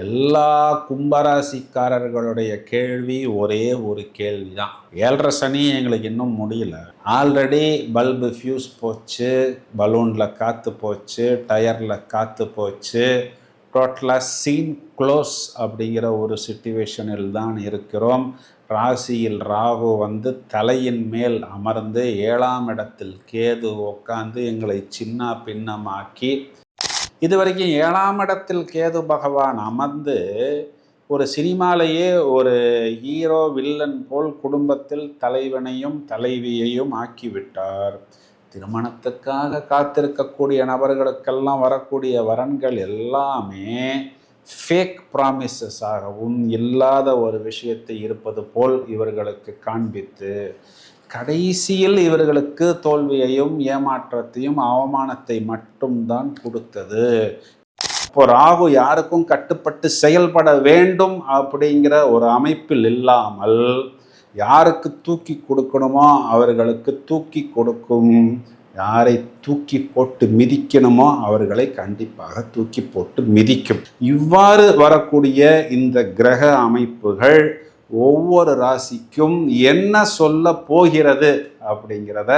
எல்லா கும்பராசிக்காரர்களுடைய கேள்வி ஒரே ஒரு கேள்வி தான். 7.5 சனி எங்களுக்கு இன்னும் முடியல. ஆல்ரெடி பல்பு ஃபியூஸ் போச்சு, பலூனில் காற்று போச்சு, டயரில் காற்று போச்சு. டோட்டலாக சீன் க்ளோஸ் அப்படிங்கிற ஒரு சிச்சுவேஷனில் தான் இருக்கிறோம். ராசியில் ராகு தலையின் மேல் அமர்ந்து 7ஆம் இடத்தில் கேது உட்காந்து எங்களை சின்ன பின்னமாக்கி, இது வரைக்கும் 7ஆம் இடத்தில் கேது பகவான் அமர்ந்து ஒரு சினிமாலேயே ஒரு ஹீரோ வில்லன் போல் குடும்பத்தில் தலைவனையும் தலைவியையும் ஆக்கிவிட்டார். திருமணத்துக்காக காத்திருக்கக்கூடிய நபர்களுக்கெல்லாம் வரக்கூடிய வரன்கள் எல்லாமே ஃபேக் ப்ராமிசஸ் ஆகவும் இல்லாத ஒரு விஷயத்தை இருப்பது போல் இவர்களுக்கு காண்பித்து கடைசியில் இவர்களுக்கு தோல்வியையும் ஏமாற்றத்தையும் அவமானத்தை மட்டும்தான் கொடுத்தது. இப்போ ராகு யாருக்கும் கட்டுப்பட்டு செயல்பட வேண்டும் அப்படிங்கிற ஒரு அமைப்பில் இல்லாமல் யாருக்கு தூக்கி கொடுக்கணுமோ அவர்களுக்கு தூக்கி கொடுக்கும், யாரை தூக்கி போட்டு மிதிக்கணுமோ அவர்களை கண்டிப்பாக தூக்கி போட்டு மிதிக்கும். இவ்வாறு வரக்கூடிய இந்த கிரக அமைப்புகள் ஒவ்வொரு ராசிக்கும் என்ன சொல்ல போகிறது அப்படிங்கிறத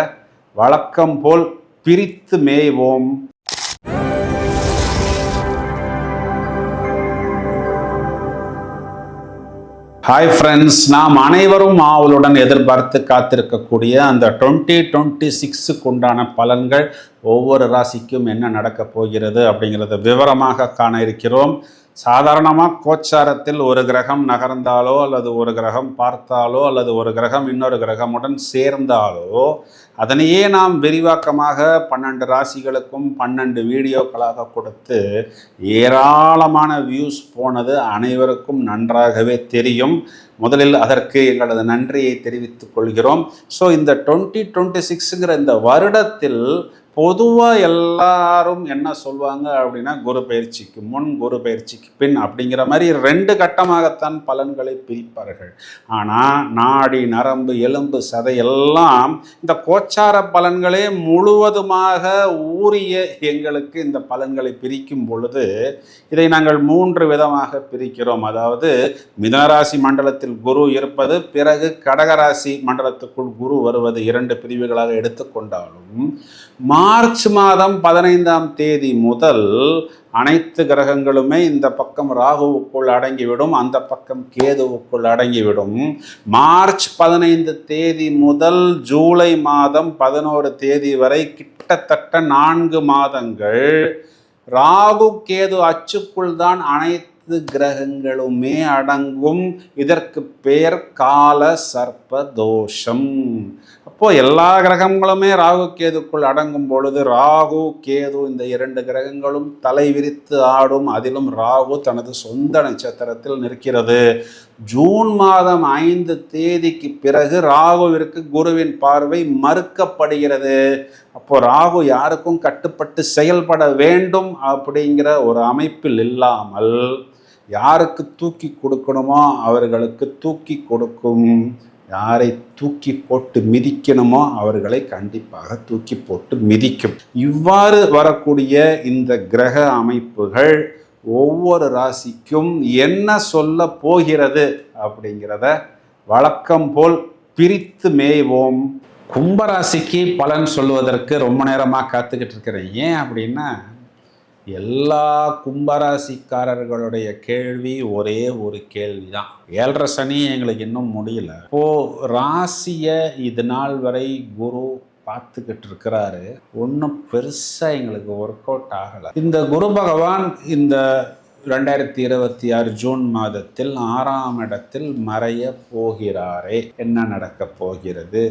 வழக்கம் போல் பிரித்து மேய்வோம். ஹாய் ஃப்ரெண்ட்ஸ், நாம் அனைவரும் ஆவலுடன் எதிர்பார்த்து காத்திருக்கக்கூடிய அந்த 2026க்கு உண்டான பலன்கள் ஒவ்வொரு ராசிக்கும் என்ன நடக்கப் போகிறது அப்படிங்கிறத விவரமாக காண இருக்கிறோம். சாதாரணமாக கோச்சாரத்தில் ஒரு கிரகம் நகர்ந்தாலோ அல்லது ஒரு கிரகம் பார்த்தாலோ அல்லது ஒரு கிரகம் இன்னொரு கிரகமுடன் சேர்ந்தாலோ அதனையே நாம் விரிவாக்கமாக 12 ராசிகளுக்கும் 12 வீடியோக்களாக கொடுத்து ஏராளமான வியூஸ் போனது அனைவருக்கும் நன்றாகவே தெரியும். முதலில் அதற்கு எங்களது நன்றியை தெரிவித்துக் கொள்கிறோம். ஸோ இந்த 2026ங்கிற இந்த வருடத்தில் பொதுவாக எல்லாரும் என்ன சொல்லுவாங்க அப்படின்னா, குரு பயிற்சிக்கு முன் குரு பயிற்சிக்கு பின் அப்படிங்கிற மாதிரி 2 கட்டமாகத்தான் பலன்களை பிரிப்பார்கள். ஆனால் நாடி நரம்பு எலும்பு சதையெல்லாம் இந்த கோச்சார பலன்களே முழுவதுமாக ஊறிய எங்களுக்கு இந்த பலன்களை பிரிக்கும் பொழுது இதை நாங்கள் 3 விதமாக பிரிக்கிறோம். அதாவது மிதுனராசி மண்டலத்தில் குரு இருப்பது, பிறகு கடகராசி மண்டலத்துக்குள் குரு வருவது 2 பிரிவுகளாக எடுத்துக்கொண்டாலும் மார்ச் மாதம் 15ஆம் தேதி முதல் அனைத்து கிரகங்களுமே இந்த பக்கம் ராகுவுக்குள் அடங்கிவிடும், அந்த பக்கம் கேதுவுக்குள் அடங்கிவிடும். மார்ச் 15 தேதி முதல் ஜூலை மாதம் 11 தேதி வரை கிட்டத்தட்ட 4 மாதங்கள் ராகு கேது அச்சுக்குள் தான் அனைத்து கிரகங்களுமே அடங்கும். இதற்கு பெயர் கால சர்ப்ப தோஷம். அப்போ எல்லா கிரகங்களுமே ராகு கேதுக்குள் அடங்கும் பொழுது ராகு கேது இந்த 2 கிரகங்களும் தலை விரித்து ஆடும். அதிலும் ராகு தனது சொந்த நட்சத்திரத்தில் நிற்கிறது. ஜூன் மாதம் 5 தேதிக்கு பிறகு ராகுவிற்கு குருவின் பார்வை மறுக்கப்படுகிறது. அப்போ ராகு யாருக்கும் கட்டுப்பட்டு செயல்பட வேண்டும் அப்படிங்கிற ஒரு அமைப்பில் இல்லாமல் யாருக்கு தூக்கி கொடுக்கணுமோ அவர்களுக்கு தூக்கி கொடுக்கும், யாரை தூக்கி போட்டு மிதிக்கணுமோ அவர்களை கண்டிப்பாக தூக்கி போட்டு மிதிக்கும். இவ்வாறு வரக்கூடிய இந்த கிரக அமைப்புகள் ஒவ்வொரு ராசிக்கும் என்ன சொல்ல போகிறது அப்படிங்கிறத வழக்கம் போல் பிரித்து மேய்வோம். கும்பராசிக்கு பலன் சொல்லுவதற்கு ரொம்ப நேரமாக காத்துக்கிட்டு இருக்கிறேன். ஏன் அப்படின்னா, எல்லா கும்பராசிக்காரர்களுடைய கேள்வி ஒரே ஒரு கேள்வி தான். 7.5 சனி எங்களுக்கு இன்னும் முடியல. இப்போ ராசியை இது நாள் வரை குரு பார்த்துக்கிட்டு இருக்கிறாரு. ஒன்றும் பெருசாக எங்களுக்கு ஒர்க் அவுட் ஆகலை. இந்த குரு பகவான் இந்த 2026 ஜூன் மாதத்தில் 6ஆம் இடத்தில் மறைய போகிறாரே. என்ன நடக்க போகிறது?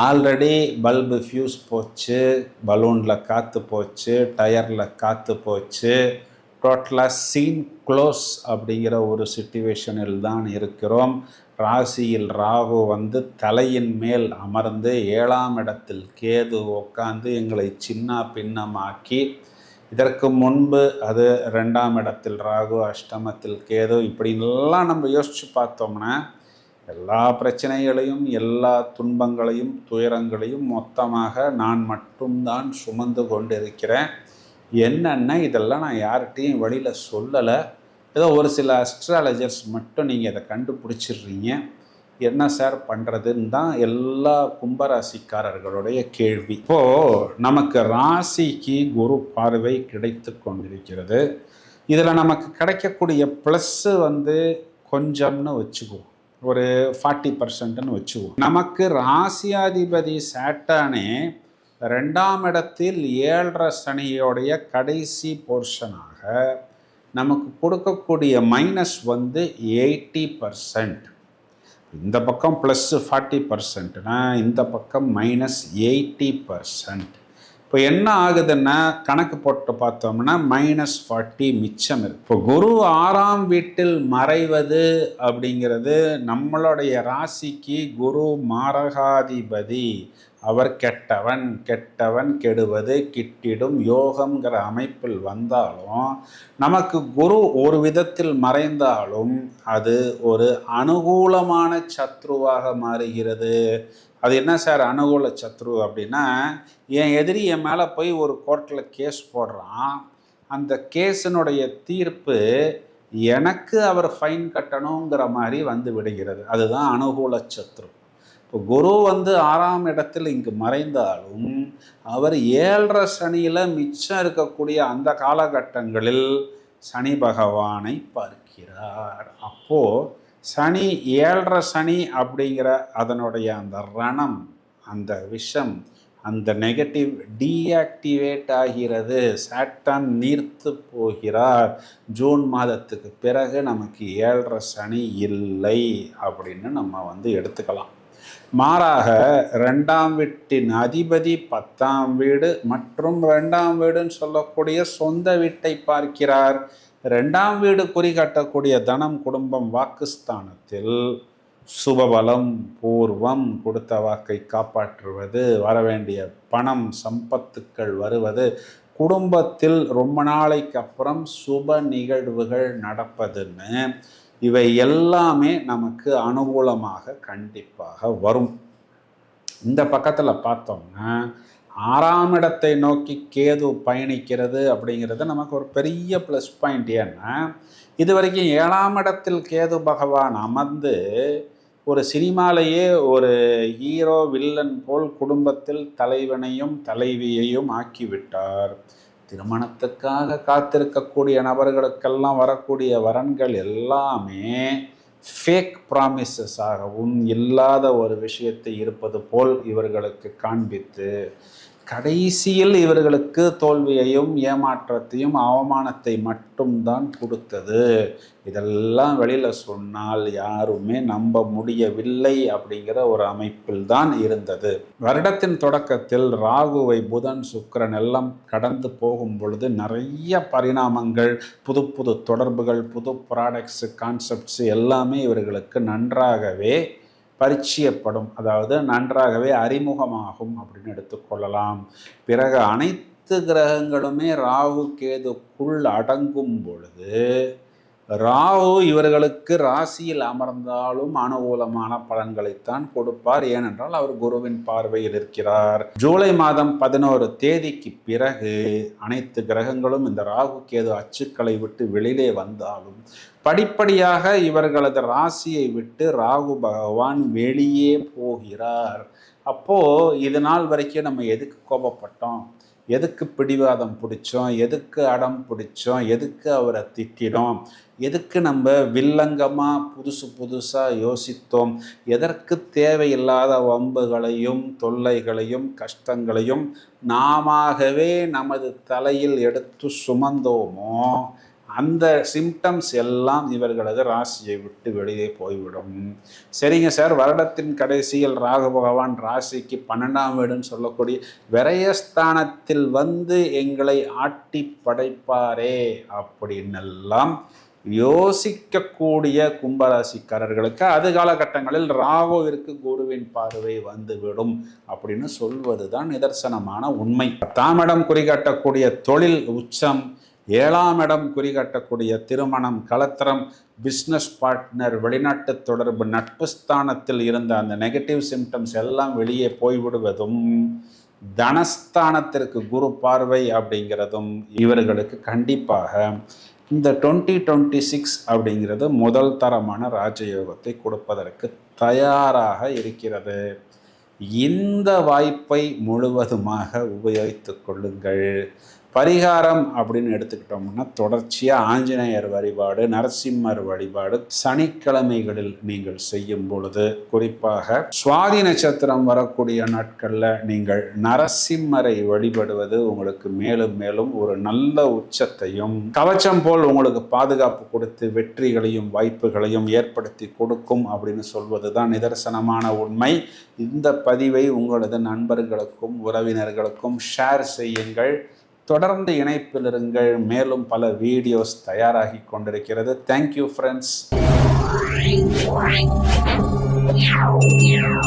ஆல்ரெடி பல்பு ஃபியூஸ் போச்சு, பலூனில் காற்று போச்சு, டயரில் காற்று போச்சு. டோட்டலாக சீன் க்ளோஸ் அப்படிங்கிற ஒரு சிச்சுவேஷனில் தான் இருக்கிறோம். ராசியில் ராகு தலையின் மேல் அமர்ந்து 7ஆம் இடத்தில் கேது உட்காந்து எங்களை சின்ன பின்னமாக்கி, இதற்கு முன்பு அது 2ஆம் இடத்தில் ராகு, அஷ்டமத்தில் கேது, இப்படின்லாம் நம்ம யோசித்து பார்த்தோம்னா எல்லா பிரச்சனைகளையும் எல்லா துன்பங்களையும் துயரங்களையும் மொத்தமாக நான் மட்டும்தான் சுமந்து கொண்டிருக்கிறேன். என்னென்ன இதெல்லாம் நான் யார்கிட்டையும் வெளியில் சொல்லலை. ஏதோ ஒரு சில அஸ்ட்ராலஜர்ஸ் மட்டும் நீங்கள் இதை கண்டுபிடிச்சிடுறீங்க. என்ன சார் பண்ணுறதுன்னு தான் எல்லா கும்பராசிக்காரர்களுடைய கேள்வி. இப்போது நமக்கு ராசிக்கு குரு பார்வை கிடைத்து கொண்டிருக்கிறது. இதில் நமக்கு கிடைக்கக்கூடிய ப்ளஸ்ஸு கொஞ்சம்னு வச்சுக்குவோம், ஒரு 40%ன்னு வச்சுக்குவோம். நமக்கு ராசியாதிபதி சாட்டர்னே 2ஆம் இடத்தில் 7.5 சனியோடைய கடைசி போர்ஷனாக நமக்கு கொடுக்கக்கூடிய மைனஸ் 80%. இந்த பக்கம் ப்ளஸ் 40%னா இந்த பக்கம் மைனஸ் 80%. இப்போ என்ன ஆகுதுன்னா கணக்கு போட்டு பார்த்தோம்னா -40 மிச்சம் இருக்கு. இப்போ குரு 6ஆம் வீட்டில் மறைவது அப்படிங்கிறது நம்மளுடைய ராசிக்கு குரு மாரகாதிபதி. அவர் கெட்டவன், கெட்டவன் கெடுவது கிட்டிடும் யோகம்ங்கிற அமைப்பில் வந்தாலும் நமக்கு குரு ஒரு விதத்தில் மறைந்தாலும் அது ஒரு அனுகூலமான சத்ருவாக மாறுகிறது. அது என்ன சார் அனுகூல சத்ரு அப்படின்னா, என் எதிரி என் மேலே போய் ஒரு கோர்ட்டில் கேஸ் போடுறான், அந்த கேஸினுடைய தீர்ப்பு எனக்கு அவர் ஃபைன் கட்டணுங்கிற மாதிரி விடுகிறது. அதுதான் அனுகூல சத்ரு. இப்போ குரு 6ஆம் இடத்தில் இங்கு மறைந்தாலும் அவர் 7.5 சனியில் மிச்சம் இருக்கக்கூடிய அந்த காலகட்டங்களில் சனி பகவானை பார்க்கிறார். அப்போது சனி 7.5 சனி அப்படிங்கிற அதனுடைய அந்த ரணம், அந்த விஷம், அந்த நெகட்டிவ் டீஆக்டிவேட் ஆகிறது. சாட்டர்ன் நீர்த்து போகிறார். ஜூன் மாதத்துக்கு பிறகு நமக்கு 7.5 சனி இல்லை அப்படின்னு நம்ம எடுத்துக்கலாம். மாறாக 2ஆம் வீட்டின் அதிபதி 10ஆம் வீடு மற்றும் 2ஆம் வீடுன்னு சொல்லக்கூடிய சொந்த வீட்டை பார்க்கிறார். 2ஆம் வீடு குறிகாட்டக்கூடிய தனம், குடும்பம், வாக்குஸ்தானத்தில் சுபபலம், பூர்வம், கொடுத்த வாக்கை காப்பாற்றுவது, வரவேண்டிய பணம் சம்பத்துக்கள் வருவது, குடும்பத்தில் ரொம்ப நாளைக்கு அப்புறம் சுப நிகழ்வுகள் நடப்பதுன்னு இவை எல்லாமே நமக்கு அனுகூலமாக கண்டிப்பாக வரும். இந்த பக்கத்தில் பார்த்தோம்னா 6ஆம் இடத்தை நோக்கி கேது பயணிக்கிறது அப்படிங்கிறது நமக்கு ஒரு பெரிய ப்ளஸ் பாயிண்ட். ஏன்னா இது வரைக்கும் 7ஆம் இடத்தில் கேது பகவான் அமர்ந்து ஒரு சினிமாலேயே ஒரு ஹீரோ வில்லன் போல் குடும்பத்தில் தலைவனையும் தலைவியையும் ஆக்கிவிட்டார். திருமணத்துக்காக காத்திருக்கக்கூடிய நபர்களுக்கெல்லாம் வரக்கூடிய வரன்கள் எல்லாமே ஃபேக் ப்ராமிசஸ் ஆகவும் இல்லாத ஒரு விஷயத்தை இருப்பது போல் இவர்களுக்கு காண்பித்து கடைசியில் இவர்களுக்கு தோல்வியையும் ஏமாற்றத்தையும் அவமானத்தை மட்டும்தான் கொடுத்தது. இதெல்லாம் வெளியில் சொன்னால் யாருமே நம்ப முடியவில்லை அப்படிங்கிற ஒரு அமைப்பில் தான் இருந்தது. வருடத்தின் தொடக்கத்தில் ராகுவை புதன் சுக்கிரன் எல்லாம் கடந்து போகும் பொழுது நிறைய பரிணாமங்கள், புது புது தொடர்புகள், புது ப்ராடக்ட்ஸ், கான்செப்ட்ஸ் எல்லாமே இவர்களுக்கு நன்றாகவே பரிச்சயப்படும், அதாவது நன்றாகவே அறிமுகமாகும் அப்படின்னு எடுத்துக்கொள்ளலாம். பிறகு அனைத்து கிரகங்களுமே ராகு கேதுக்குள் அடங்கும் பொழுது ராகு இவர்களுக்கு ராசியில் அமர்ந்தாலும் அனுகூலமான பலன்களைத்தான் கொடுப்பார். ஏனென்றால் அவர் குருவின் பார்வையில் இருக்கிறார். ஜூலை மாதம் 11 தேதிக்கு பிறகு அனைத்து கிரகங்களும் இந்த ராகு கேது அச்சுக்களை விட்டு வெளியிலே வந்தாலும் படிப்படியாக இவர்களது ராசியை விட்டு ராகு பகவான் வெளியே போகிறார். அப்போ இது நாள் வரைக்கும் நம்ம எதுக்கு கோபப்பட்டோம், எதுக்கு பிடிவாதம் பிடிச்சோம், எதுக்கு அடம் பிடிச்சோம், எதுக்கு அவரை திட்டினோம், எதுக்கு நம்ம வில்லங்கமாக புதுசாக யோசித்தோம், எதற்கு தேவையில்லாத வம்புகளையும் தொல்லைகளையும் கஷ்டங்களையும் நாமவே நமது தலையில் எடுத்து சுமந்தோமோ அந்த சிம்டம்ஸ் எல்லாம் இவர்களது ராசியை விட்டு வெளியே போய்விடும். சரிங்க சார், வருடத்தின் கடைசியில் ராகு பகவான் ராசிக்கு 12ஆம் வீடுன்னு சொல்லக்கூடிய விரயஸ்தானத்தில் எங்களை ஆட்டி படைப்பாரே அப்படின்னெல்லாம் யோசிக்கக்கூடிய கும்பராசிக்காரர்களுக்கு அது காலகட்டங்களில் ராகுவிற்கு குருவின் பார்வை வந்துவிடும் அப்படின்னு சொல்வது தான் நிதர்சனமான உண்மை. 10ஆம் இடம் குறிகாட்டக்கூடிய தொழில் உச்சம், 7ஆம் இடம் குறிகாட்டக்கூடிய திருமணம், கலத்திரம், பிஸ்னஸ் பார்ட்னர், வெளிநாட்டு தொடர்பு, நட்பு ஸ்தானத்தில் இருந்த அந்த நெகட்டிவ் சிம்டம்ஸ் எல்லாம் வெளியே போய்விடுவதும், தனஸ்தானத்திற்கு குரு பார்வை அப்படிங்கிறதும் இவர்களுக்கு கண்டிப்பாக இந்த 2026 அப்படிங்கிறது முதல் தரமான ராஜயோகத்தை கொடுப்பதற்கு தயாராக இருக்கிறது. இந்த வாய்ப்பை முழுவதுமாக உபயோகித்துக் கொள்ளுங்கள். பரிகாரம் அப்படின்னு எடுத்துக்கிட்டோம்னா தொடர்ச்சியாக ஆஞ்சநேயர் வழிபாடு, நரசிம்மர் வழிபாடு சனிக்கிழமைகளில் நீங்கள் செய்யும் பொழுது, குறிப்பாக சுவாதி நட்சத்திரம் வரக்கூடிய நாட்களில் நீங்கள் நரசிம்மரை வழிபடுவது உங்களுக்கு மேலும் மேலும் ஒரு நல்ல உச்சத்தையும் கவச்சம் போல் உங்களுக்கு பாதுகாப்பு கொடுத்து வெற்றிகளையும் வாய்ப்புகளையும் ஏற்படுத்தி கொடுக்கும் அப்படின்னு சொல்வது தான் நிதர்சனமான உண்மை. இந்த பதிவை உங்களது நண்பர்களுக்கும் உறவினர்களுக்கும் ஷேர் செய்யுங்கள். தொடர்ந்து இணைப்பில் இருங்கள். மேலும் பல வீடியோஸ் தயாராகி கொண்டிருக்கிறது. Thank you friends.